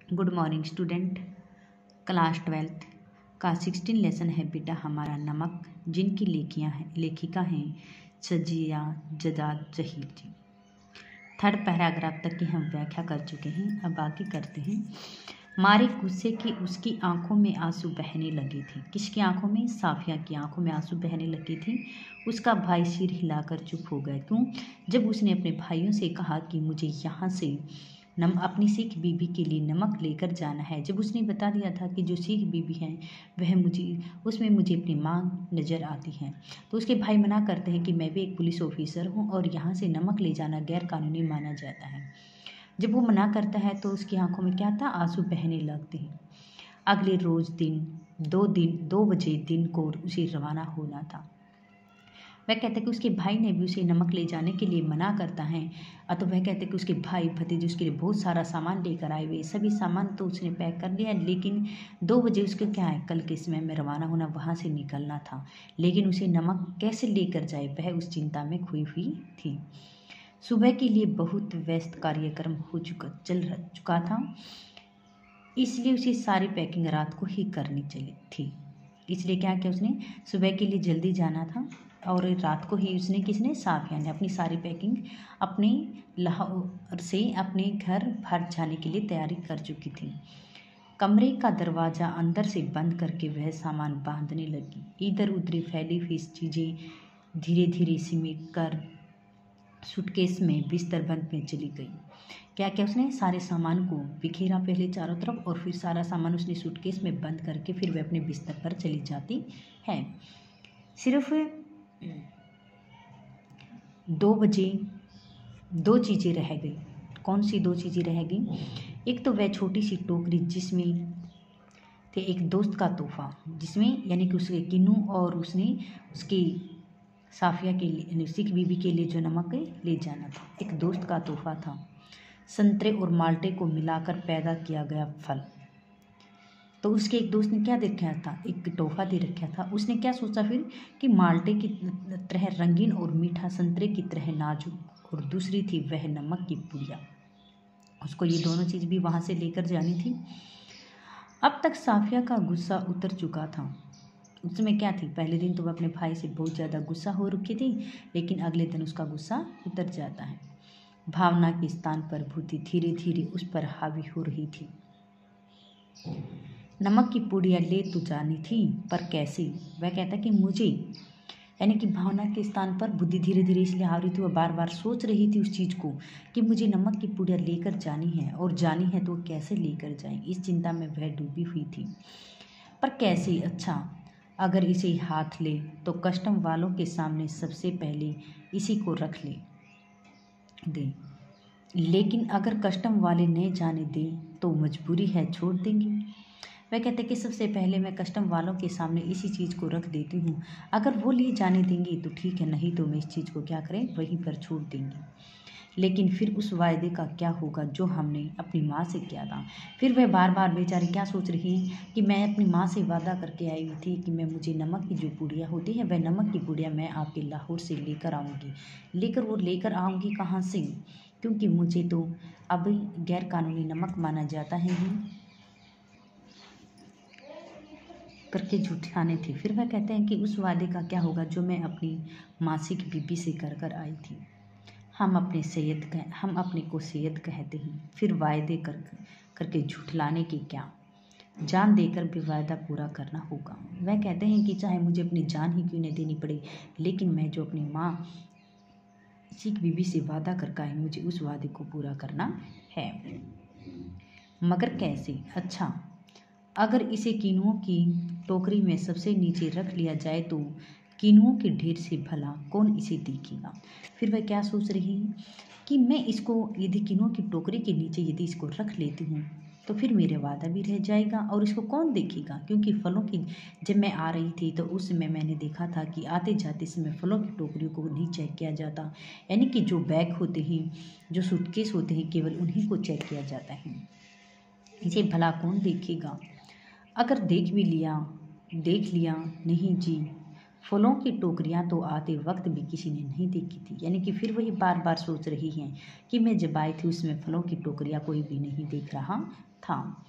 Good morning student. Class 12th का 16 lesson है बेटा हमारा नमक, जिनकी लेखिका हैं सजिया जदाद जहीर जी। थर्ड पैराग्राफ तक की हम व्याख्या कर चुके हैं, अब आगे करते हैं। मारे गुस्से की उसकी आंखों में आंसू बहने लगी थी। किसकी आंखों में? साफिया की आंखों में आंसू बहने लगी थी। उसका भाई सिर हिलाकर चुप हो गया। क्यों? जब उसने अपने भाइयों से कहा कि मुझे यहाँ से अपनी सिख बीबी के लिए नमक लेकर जाना है। जब उसने बता दिया था कि जो सिख बीबी है उसमें मुझे अपनी माँ नज़र आती है, तो उसके भाई मना करते हैं कि मैं भी एक पुलिस ऑफिसर हूँ और यहाँ से नमक ले जाना गैर कानूनी माना जाता है। जब वो मना करता है तो उसकी आंखों में क्या था? आंसू बहने लगते हैं। अगले रोज़ 2 बजे दिन को उसे रवाना होना था। वह कहते कि उसके भाई ने भी उसे नमक ले जाने के लिए मना करता है। तो वह कहते कि उसके भाई भतीजे उसके लिए बहुत सारा सामान लेकर आए हुए। सभी सामान तो उसने पैक कर लिया, लेकिन 2 बजे उसके क्या है, कल के समय में रवाना होना, वहाँ से निकलना था। लेकिन उसे नमक कैसे लेकर जाए, वह उस चिंता में खोई हुई थी। सुबह के लिए बहुत व्यस्त कार्यक्रम चल चुका था, इसलिए उसे सारी पैकिंग रात को ही करनी चली थी। इसलिए क्या किया उसने? सुबह के लिए जल्दी जाना था और रात को ही साफिया ने अपनी सारी पैकिंग अपने लाहौर से अपने घर भर जाने के लिए तैयारी कर चुकी थी। कमरे का दरवाज़ा अंदर से बंद करके वह सामान बांधने लगी। इधर उधर फैली हुई चीज़ें धीरे धीरे सिमट कर सूटकेस में बिस्तर बंद में चली गई। क्या क्या उसने सारे सामान को बिखेरा पहले चारों तरफ, और फिर सारा सामान उसने सूटकेस में बंद करके फिर वह अपने बिस्तर पर चली जाती है। सिर्फ 2 बजे 2 चीज़ें रह गई। कौन सी 2 चीज़ें रह गई? एक तो वह छोटी सी टोकरी जिसमें थे एक दोस्त का तोहफा, जिसमें यानी कि उसके किन्नू और उसने उसकी साफिया के लिए सिख बीबी के लिए जो नमक ले जाना था, एक दोस्त का तोहफा था। संतरे और माल्टे को मिलाकर पैदा किया गया फल। तो उसके एक दोस्त ने क्या दे रखा था? एक तोहफा दे रखा था। उसने क्या सोचा फिर कि माल्टे की तरह रंगीन और मीठा, संतरे की तरह नाजुक, और दूसरी थी वह नमक की पुड़िया। उसको ये दोनों चीज़ भी वहाँ से लेकर जानी थी। अब तक साफिया का गुस्सा उतर चुका था। उसमें क्या थी? पहले दिन तो वह अपने भाई से बहुत ज़्यादा गुस्सा हो रखी थी, लेकिन अगले दिन उसका गुस्सा उतर जाता है। भावना के स्थान पर भूति धीरे धीरे उस पर हावी हो रही थी। नमक की पुड़िया ले तो जानी थी, पर कैसे? वह कहता कि मुझे, यानी कि भावना के स्थान पर बुद्धि धीरे धीरे इसलिए आ रही थी, वह बार बार सोच रही थी उस चीज़ को कि मुझे नमक की पुड़िया लेकर जानी है, और जानी है तो कैसे लेकर जाएं। इस चिंता में वह डूबी हुई थी। पर कैसे? अच्छा, अगर इसे हाथ ले तो कस्टम वालों के सामने सबसे पहले इसी को रख दे, लेकिन अगर कस्टम वाले नहीं जाने दें तो मजबूरी है, छोड़ देंगे। वह कहते कि सबसे पहले मैं कस्टम वालों के सामने इसी चीज़ को रख देती हूँ, अगर वो ले जाने देंगे तो ठीक है, नहीं तो मैं इस चीज़ को क्या करें, वहीं पर छोड़ देंगे। लेकिन फिर उस वायदे का क्या होगा जो हमने अपनी माँ से किया था? फिर वह बार बार बेचारी क्या सोच रही है कि मैं अपनी माँ से वादा करके आई हुई थी कि मुझे नमक की जो पुड़िया होती है, वह नमक की पुड़िया मैं आपके लाहौर से लेकर आऊँगी। लेकर आऊँगी कहाँ से? क्योंकि मुझे तो अब गैर कानूनी नमक माना जाता है ही, करके झूठाने थे। फिर वह कहते हैं कि उस वादे का क्या होगा जो मैं अपनी मासिक बीबी से कर आई थी। हम अपने को सैयद कहते हैं, फिर वायदे करके झूठलाने की क्या, जान देकर भी वायदा पूरा करना होगा। वह कहते हैं कि चाहे मुझे अपनी जान ही क्यों नहीं देनी पड़े, लेकिन मैं जो अपनी माँ सिख बीबी से वादा करके आई, मुझे उस वादे को पूरा करना है। मगर कैसे? अच्छा, अगर इसे किनुओं की टोकरी में सबसे नीचे रख लिया जाए तो किनुओं के ढेर से भला कौन इसे देखेगा? फिर वह क्या सोच रही है कि मैं इसको यदि किनुओं की टोकरी के नीचे यदि इसको रख लेती हूँ तो फिर मेरे वादा भी रह जाएगा, और इसको कौन देखेगा? क्योंकि फलों की, जब मैं आ रही थी तो उस समय मैंने देखा था कि आते जाते समय फलों की टोकरियों को नहीं चेक किया जाता, यानी कि जो बैग होते हैं, जो सूटकेस होते हैं, केवल उन्हीं को चेक किया जाता है। इसे भला कौन देखेगा? अगर देख लिया नहीं जी, फलों की टोकरियां तो आते वक्त भी किसी ने नहीं देखी थी। यानी कि फिर वही बार बार सोच रही हैं कि मैं जब आई थी उसमें फलों की टोकरियां कोई भी नहीं देख रहा था।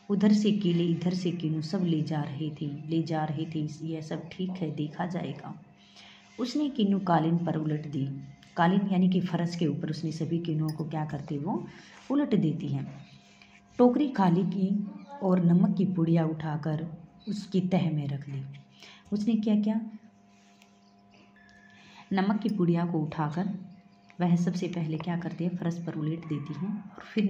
उधर से कीले इधर से कीनू सब ले जा रहे थे। यह सब ठीक है, देखा जाएगा। उसने कीनू कालीन पर उलट दी। कालीन यानी कि फर्श के ऊपर उसने सभी कीनुओं को क्या करती वो उलट देती है। टोकरी खाली की और नमक की पुड़िया उठाकर उसकी तह में रख ली। उसने क्या किया, नमक की पुड़िया को उठाकर वह सबसे पहले क्या करती है, फर्श पर उलट देती है और फिर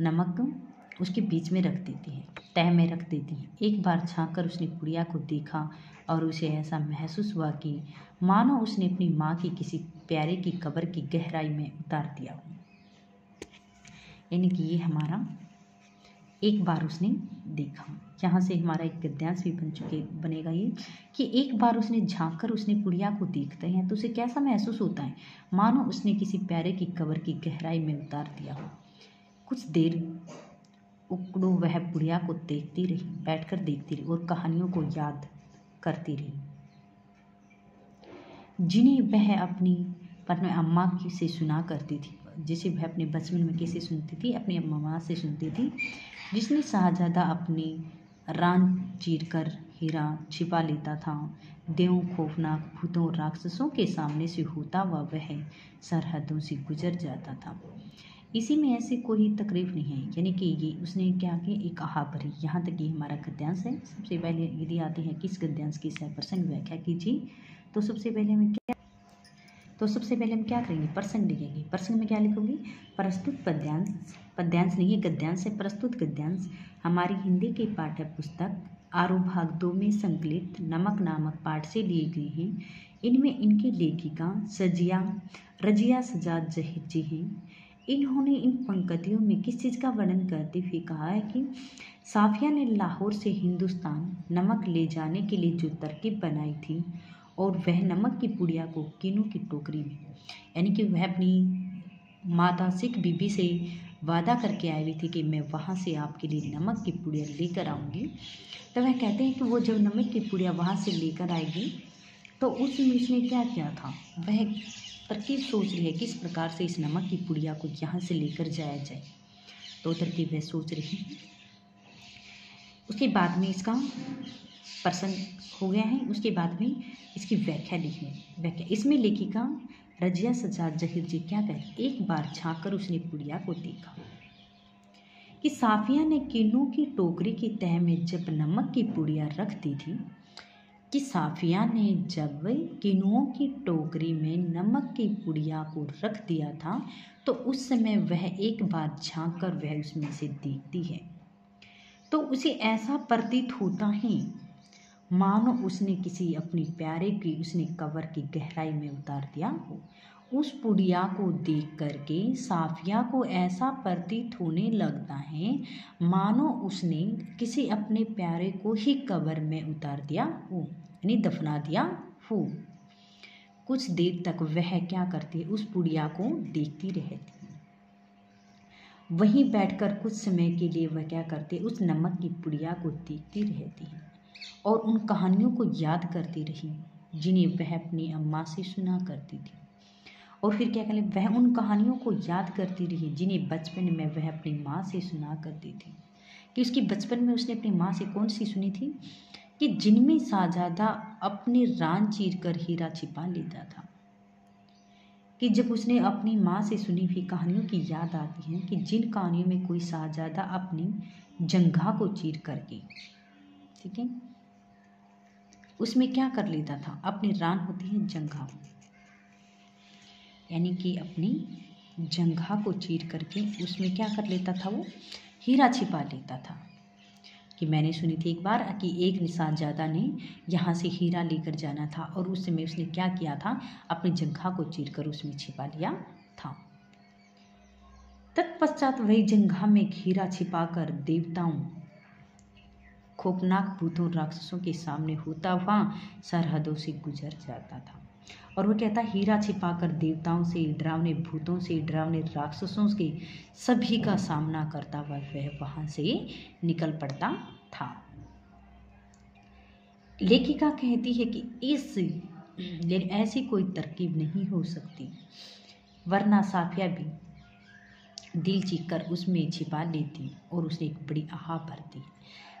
नमक उसके बीच में रख देती है, तह में रख देती है। एक बार झांककर उसने पुड़िया को देखा और उसे ऐसा महसूस हुआ कि मानो उसने अपनी माँ की किसी प्यारे की कब्र की गहराई में उतार दिया। यानी कि ये हमारा एक बार उसने देखा। यहाँ से हमारा एक गद्यांश भी बनेगा ये कि एक बार उसने झांक कर उसने पुड़िया को देखते हैं तो उसे कैसा महसूस होता है, मानो उसने किसी प्यारे की कब्र की गहराई में उतार दिया हो। कुछ देर उकड़ो वह पुड़िया को देखती रही, बैठकर देखती रही और कहानियों को याद करती रही जिन्हें वह अपनी अम्मा से सुना करती थी, जिसे वह अपने बचपन में कैसे सुनती थी, अपनी अम्मा से सुनती थी, जिसने शाहजादा अपनी रान चीर कर हीरा छिपा लेता था। देवों, खौफनाक भूतों और राक्षसों के सामने से होता हुआ वह सरहदों से गुजर जाता था। इसी में ऐसी कोई तकलीफ नहीं है। यानी कि ये उसने क्या किया, एक आहा भरी। यहाँ तक ये हमारा गद्यांश है। सबसे पहले यदि आती है किस गद्यांश की प्रसंग व्याख्या कीजिए, तो सबसे पहले हम क्या करेंगे, प्रसंग लिखेंगे। प्रसंग में क्या लिखोगे, प्रस्तुत पद्यांश, पद्यांश नहीं है गद्यांश है, प्रस्तुत गद्यांश हमारी हिंदी के पाठ्य पुस्तक आरोह भाग 2 में संकलित नमक नामक पाठ से लिए गए हैं। इनमें इनकी लेखिका रजिया सजाद जहीर जी हैं। इन्होंने इन पंक्तियों में किस चीज़ का वर्णन करते हुए कहा है कि साफिया ने लाहौर से हिंदुस्तान नमक ले जाने के लिए जो तरकीब बनाई थी और वह नमक की पुड़िया को कीनू की टोकरी में, यानी कि वह अपनी माता सिख बीबी से वादा करके आई हुई थी कि मैं वहाँ से आपके लिए नमक की पुड़िया लेकर आऊँगी। तो वह कहते हैं कि वो जब नमक की पुड़िया वहाँ से लेकर आएगी तो उसमें उसने क्या किया था, वह तरकीब सोच रही है किस प्रकार से इस नमक की पुड़िया को यहाँ से लेकर जाया जाए। तो तरकीब वह सोच रही है। उसके बाद में इसका प्रसंग हो गया है। उसके बाद में इसकी व्याख्या लिखी। इसमें लेखिका रजिया सजाद जहीर जी क्या कहे, एक बार झांक कर उसने पुड़िया को देखा कि साफिया ने कीनू की टोकरी की तह में जब नमक की पुड़िया रख दी थी, कि साफिया ने जब कीनुओं की टोकरी में नमक की पुड़िया को रख दिया था तो उस समय वह एक बार झांक कर वह उसमें से देखती है तो उसे ऐसा प्रतीत होता है मानो उसने किसी अपनी प्यारे की उसने कब्र की गहराई में उतार दिया हो। उस पुड़िया को देख करके साफिया को ऐसा प्रतीत होने लगता है मानो उसने किसी अपने प्यारे को ही कब्र में उतार दिया हो, यानी दफना दिया हो। कुछ देर तक वह क्या करती है, उस पुड़िया को देखती रहती है। वहीं बैठकर कुछ समय के लिए वह क्या करती है, उस नमक की पुड़िया को देखती रहती है और उन कहानियों को याद करती रही जिन्हें वह अपनी अम्मा से सुना करती थी। और फिर क्या करें, वह उन कहानियों को याद करती रही जिन्हें बचपन में वह अपनी माँ से सुना करती थी। कि उसकी बचपन में उसने अपनी माँ से कौन सी सुनी थी, कि जिनमें शाहजादा अपनी रान चीर कर हीरा छिपा लेता था। कि जब उसने अपनी माँ से सुनी हुई कहानियों की याद आती है कि जिन कहानियों में कोई शाहजादा अपनी जंघा को चीर करके, ठीक है, उसमें क्या कर लेता था, अपनी रान होती है जंघा, यानी कि अपनी जंघा को चीर करके उसमें क्या कर लेता था, वो हीरा छिपा लेता था। कि मैंने सुनी थी एक बार कि एक शाहजादा ने यहाँ से हीरा लेकर जाना था और उस समय उसने क्या किया था, अपनी जंघा को चीर कर उसमें छिपा लिया था। तत्पश्चात वही जंघा में हीरा छिपाकर देवताओं, खौफनाक भूतों, राक्षसों के सामने होता हुआ सरहदों से गुजर जाता था। और वो कहता, हीरा छिपाकर देवताओं से, डरावने भूतों से, डरावने राक्षसों के सभी का सामना करता हुआ वह वहां से निकल पड़ता था। लेखिका कहती है कि ऐसी कोई तरकीब नहीं हो सकती, वरना साफिया भी दिल चीख कर उसमें छिपा लेती और उसे एक बड़ी आह भरती।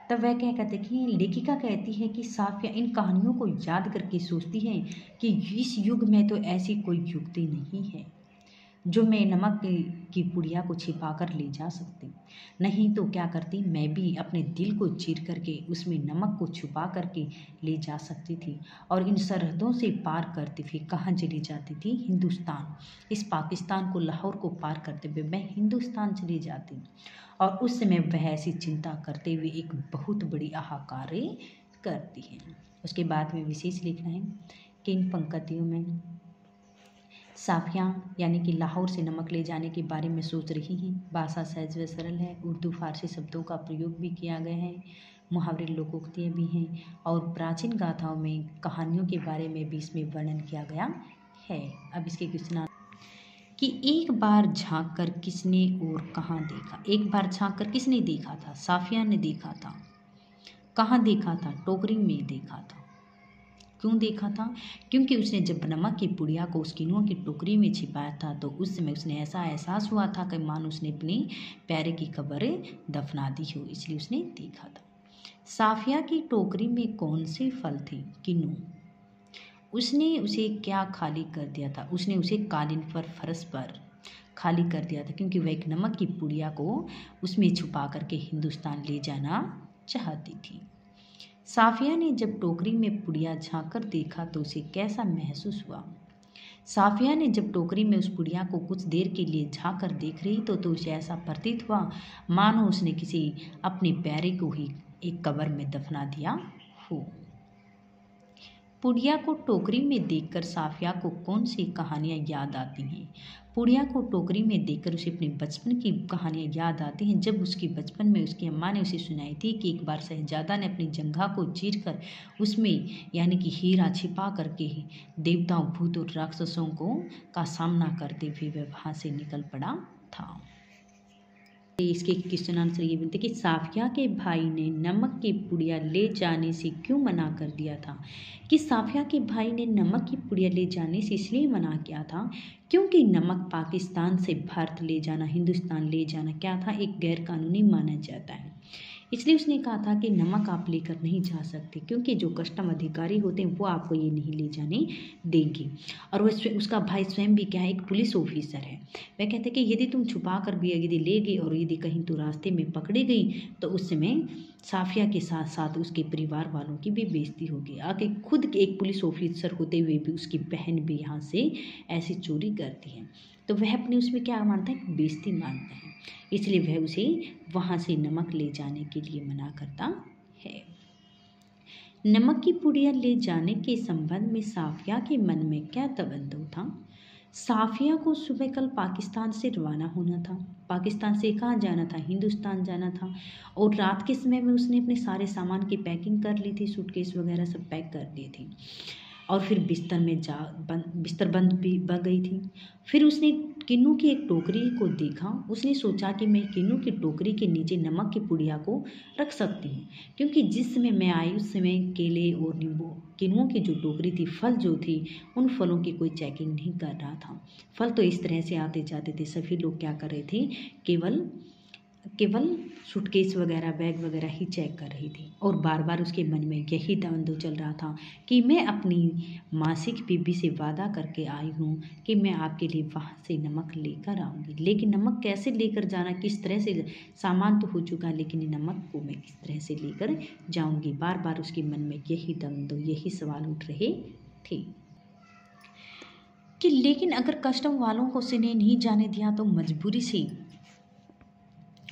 तब वह क्या कहते कि लेखिका कहती है कि साफिया इन कहानियों को याद करके सोचती है कि इस युग में तो ऐसी कोई युक्ति नहीं है जो मैं नमक की पुड़िया को छिपा कर ले जा सकती। नहीं तो क्या करती, मैं भी अपने दिल को चीर करके उसमें नमक को छुपा करके ले जा सकती थी और इन सरहदों से पार करती फिर कहाँ चली जाती थी, हिंदुस्तान। इस पाकिस्तान को, लाहौर को पार करते हुए मैं हिंदुस्तान चली जाती और उस समय वह ऐसी चिंता करते हुए एक बहुत बड़ी हाहाकार करती है। उसके बाद में विशेष लिखना है कि इन पंक्तियों में साफिया यानी कि लाहौर से नमक ले जाने के बारे में सोच रही हैं। भाषा सहज व सरल है, उर्दू फारसी शब्दों का प्रयोग भी किया गया है, मुहावरे लोकोक्तियाँ भी हैं और प्राचीन गाथाओं में कहानियों के बारे में भी इसमें वर्णन किया गया है। अब इसके क्वेश्चन कि एक बार झांक कर किसने और कहाँ देखा। एक बार झांक कर किसने देखा था, साफिया ने देखा था। कहाँ देखा था, टोकरी में देखा था। क्यों देखा था, क्योंकि उसने जब नमक की पुड़िया को उस किनुआ की टोकरी में छिपाया था तो उस समय उसने ऐसा एहसास हुआ था कि मानो उसने अपने प्यारे की कब्र दफना दी हो, इसलिए उसने देखा था। साफिया की टोकरी में कौन से फल थे, किन्नू। उसने उसे क्या खाली कर दिया था, उसने उसे कालीन पर, फर्श पर खाली कर दिया था क्योंकि वह एक नमक की पुड़िया को उसमें छुपा करके हिंदुस्तान ले जाना चाहती थी। साफिया ने जब टोकरी में पुड़िया झाँक कर देखा तो उसे कैसा महसूस हुआ। साफिया ने जब टोकरी में उस पुड़िया को कुछ देर के लिए झाँक कर देख रही तो उसे ऐसा प्रतीत हुआ मानो उसने किसी अपने प्यारे को ही एक कब्र में दफना दिया हो। पुड़िया को टोकरी में देखकर साफिया को कौन सी कहानियाँ याद आती हैं। पुड़िया को टोकरी में देखकर उसे अपने बचपन की कहानियाँ याद आती हैं, जब उसके बचपन में उसकी अम्मा ने उसे सुनाई थी कि एक बार शहजादा ने अपनी जंघा को चीर कर उसमें यानी कि हीरा छिपा करके ही देवताओं, भूत और राक्षसों का सामना करते हुए वह वहाँ से निकल पड़ा था। इसके क्वेश्चन आंसर ये बनते कि साफिया के भाई ने नमक की पुड़िया ले जाने से क्यों मना कर दिया था। कि साफिया के भाई ने नमक की पुड़िया ले जाने से इसलिए मना किया था क्योंकि नमक पाकिस्तान से भारत ले जाना, हिंदुस्तान ले जाना क्या था, एक गैर कानूनी माना जाता है। इसलिए उसने कहा था कि नमक आप लेकर नहीं जा सकते क्योंकि जो कस्टम अधिकारी होते हैं वो आपको ये नहीं ले जाने देंगे। और वह उसका भाई स्वयं भी क्या है, एक पुलिस ऑफिसर है। वह कहते हैं कि यदि तुम छुपा कर भी यदि ले गई और यदि कहीं तो रास्ते में पकड़ी गई तो उस समय साफिया के साथ साथ उसके परिवार वालों की भी बेइज्जती होगी। आगे खुद एक पुलिस ऑफिसर होते हुए भी उसकी बहन भी यहाँ से ऐसी चोरी करती है तो वह अपने उसमें क्या मानता है, बेइज्जती मानता है, इसलिए वह उसे वहाँ से नमक ले जाने के लिए मना करता है। नमक की पुड़िया ले जाने के संबंध में साफिया के मन में क्या तवज्जो था। साफिया को सुबह कल पाकिस्तान से रवाना होना था। पाकिस्तान से कहाँ जाना था, हिंदुस्तान जाना था और रात के समय में उसने अपने सारे सामान की पैकिंग कर ली थी, सूटकेस वगैरह सब पैक कर दिए थे और फिर बिस्तर में बिस्तर बंद भी बन गई थी। फिर उसने किन्नू की एक टोकरी को देखा। उसने सोचा कि मैं किन्नू की टोकरी के नीचे नमक की पुड़िया को रख सकती हूँ क्योंकि जिस समय मैं आई उस समय केले और नींबू, किन्नुओं की जो टोकरी थी, फल जो थी उन फलों की कोई चेकिंग नहीं कर रहा था। फल तो इस तरह से आते जाते थे, सभी लोग क्या कर रहे थे, केवल सूटकेस वगैरह, बैग वगैरह ही चेक कर रही थी और बार बार उसके मन में यही द्वंद्व चल रहा था कि मैं अपनी मासिक बीबी से वादा करके आई हूँ कि मैं आपके लिए वहाँ से नमक लेकर आऊँगी, लेकिन नमक कैसे लेकर जाना, किस तरह से, सामान तो हो चुका लेकिन नमक को मैं किस तरह से लेकर जाऊँगी। बार बार उसके मन में यही द्वंद्व, यही सवाल उठ रहे थे कि लेकिन अगर कस्टम वालों को उसे नहीं जाने दिया तो मजबूरी से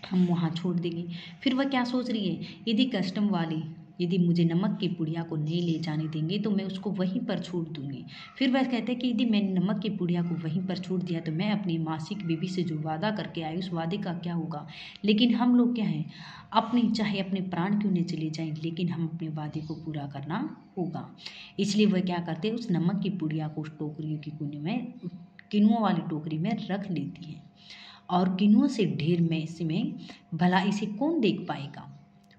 हम वहाँ छोड़ देंगे। फिर वह क्या सोच रही है, यदि कस्टम वाले यदि मुझे नमक की पुड़िया को नहीं ले जाने देंगे तो मैं उसको वहीं पर छोड़ दूँगी। फिर वह कहते हैं कि यदि मैंने नमक की पुड़िया को वहीं पर छोड़ दिया तो मैं अपनी मासिक बीबी से जो वादा करके आई उस वादे का क्या होगा। लेकिन हम लोग क्या हैं, चाहे अपने प्राण क्यों नहीं चले जाएँ लेकिन हम अपने वादे को पूरा करना होगा। इसलिए वह क्या करते हैं, उस नमक की पुड़िया को उस टोकरी की कोने में, किनुआ वाली टोकरी में रख लेती है और किनुआ से ढेर में इसमें भला इसे कौन देख पाएगा,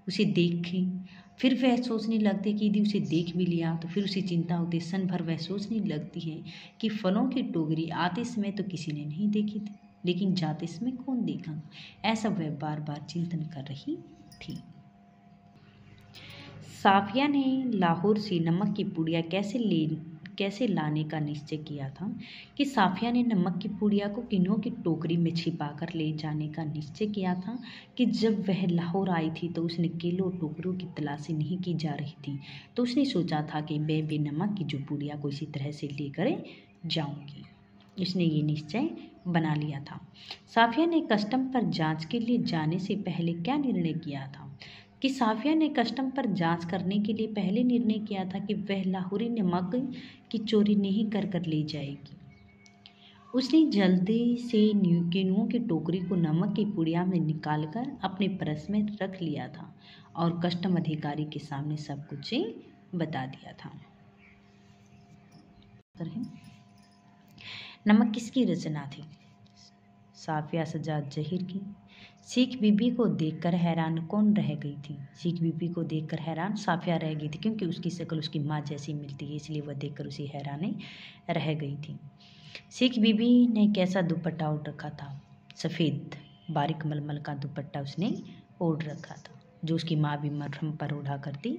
उसे देखें। फिर वह सोचने लगती कि यदि उसे देख भी लिया तो फिर उसे चिंता होती। क्षण भर वह सोचने लगती है कि फलों की टोकरी आते समय तो किसी ने नहीं देखी थी, लेकिन जात इसमें कौन देखा, ऐसा वह बार बार चिंतन कर रही थी। साफिया ने लाहौर से नमक की पुड़िया कैसे लाने का निश्चय किया था कि साफिया ने नमक की पुड़िया को किन्नों की टोकरी में छिपाकर ले जाने का निश्चय किया था कि जब वह लाहौर आई थी तो उसने किलो टोकरियों की तलाशी नहीं की जा रही थी, तो उसने सोचा था कि मैं बे नमक की जो पुड़िया को इसी तरह से लेकर जाऊंगी। उसने ये निश्चय बना लिया था। साफिया ने कस्टम पर जांच के लिए जाने से पहले क्या निर्णय किया था कि साफिया ने कस्टम पर जांच करने के लिए पहले निर्णय किया था कि वह लाहौरी नमक की चोरी नहीं कर ले जाएगी। उसने जल्दी से किनुओं की टोकरी को नमक की पुड़िया में निकालकर अपने पर्स में रख लिया था और कस्टम अधिकारी के सामने सब कुछ बता दिया था। नमक किसकी रचना थी? साफिया सजाद जहीर की। सिख बीबी को देखकर हैरान कौन रह गई थी? सिख बीबी को देखकर हैरान साफिया रह गई थी, क्योंकि उसकी शक्ल उसकी माँ जैसी मिलती है, इसलिए वह देखकर उसे हैरानी रह गई थी। सिख बीबी ने कैसा दुपट्टा ओढ़ रखा था? सफ़ेद बारीक मलमल का दुपट्टा उसने ओढ़ रखा था, जो उसकी माँ भी मरहम पर ओढ़ा करती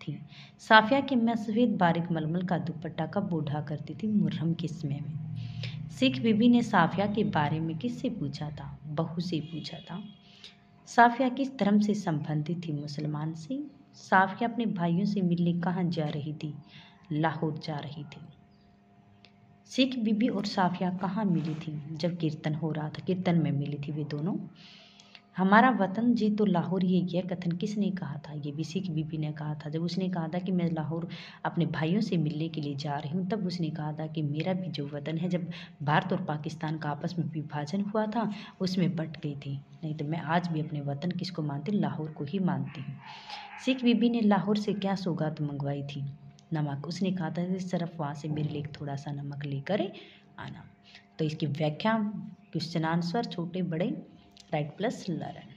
थी। साफिया की माँ सफ़ेद बारीक मलमल का दुपट्टा कब ओढ़ा करती थी? मुहर्रम के समय में। सिख बीबी ने साफिया के बारे में किससे पूछा था? बहू से पूछा था। साफिया किस धर्म से संबंधित थी? मुसलमान से। साफिया अपने भाइयों से मिलने कहाँ जा रही थी? लाहौर जा रही थी। सिख बीबी और साफिया कहाँ मिली थी? जब कीर्तन हो रहा था, कीर्तन में मिली थी वे दोनों। हमारा वतन जी तो लाहौर, यह कथन किसने कहा था? ये भी सिख बीबी ने कहा था। जब उसने कहा था कि मैं लाहौर अपने भाइयों से मिलने के लिए जा रही हूँ, तब उसने कहा था कि मेरा भी जो वतन है, जब भारत और पाकिस्तान का आपस में विभाजन हुआ था उसमें बट गई थी, नहीं तो मैं आज भी अपने वतन किसको मानती? लाहौर को ही मानती हूँ। सिख बीबी ने लाहौर से क्या सौगात मंगवाई थी? नमक। उसने कहा था कि सिर्फ वहाँ से मेरे लिए थोड़ा सा नमक लेकर आना। तो इसकी व्याख्या क्वेश्चन आंसर छोटे बड़े राइट प्लस लर्न।